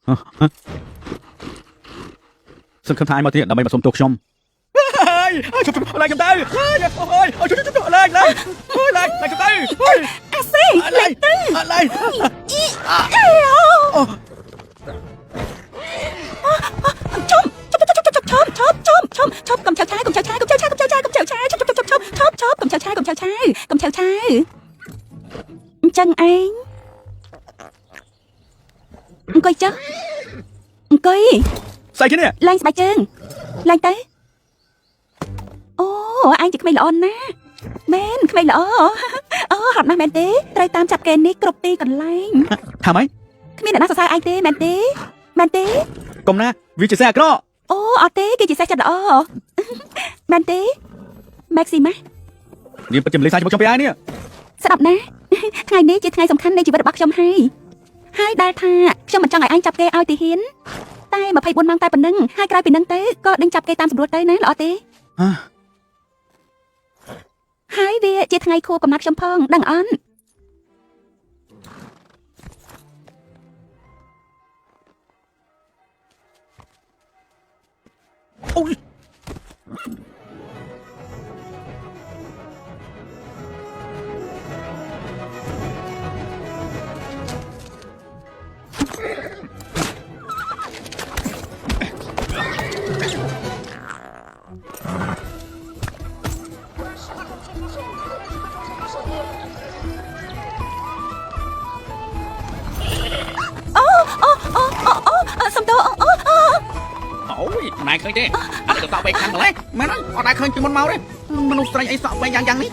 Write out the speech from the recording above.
សង្ឃឹមថាឯងមកទៀតដើម្បីមកសុំទោសខ្ញុំហើយជុំឡើងខ្ញុំទៅហើយជុំឡើងឡើងខ្ញុំទៅអាស៊ីឡើងទៅឡើងឈប់កំឆៅឆាយឈប់កំឆៅឆាយឈប់កំឆៅឆាយឈប់កំឆៅឆាយអញ្ចឹងឯងអង្គុយចុះអង្គុយ ស្អីគ្នា ឡើងស្បែកជើងឡើងទៅអូអញជាក្មេងល្អណាស់មែនក្មេងល្អអូហត់ណាស់មែនទេត្រូវតាមចាប់គេនេះគ្រប់ទីកន្លែង ថាម៉េច គ្មានអ្នកណាសរសើរឯងទេមែនទេ កុំណាវាជាសេះអាក្រក់ អូអត់ទេគេជាសេះចិត្តល្អមែនទេម៉ែកស៊ីម៉ា នាងពិតជាមិនលេងសើចជាមួយខ្ញុំពីឯនេះ ស្ដាប់ណាថ្ងៃនេះជាថ្ងៃសំខាន់នៃជីវិតរបស់ខ្ញុំហើយដែលថាខ្ញុំមិនចង់ឲ្យអញចាប់គេឲ្យទីហ៊ានតែ24ម៉ោងតែប៉ុណ្្នឹងហើយក្រោយពីនឹងទៅក៏ដេញចាប់គេតាមស្រួលទៅណាល្អទេហើយវាជាថ្ងៃខួបកំណត់ខ្ញុំផងដឹងអត់អូយ សំទោអូយណែឃើញទេអត់ទៅតបបីខាងម្លេះមែនអត់ដែរឃើញពីមុនមកទេមនុស្សស្រីអីសក់បីយ៉ាងនេះ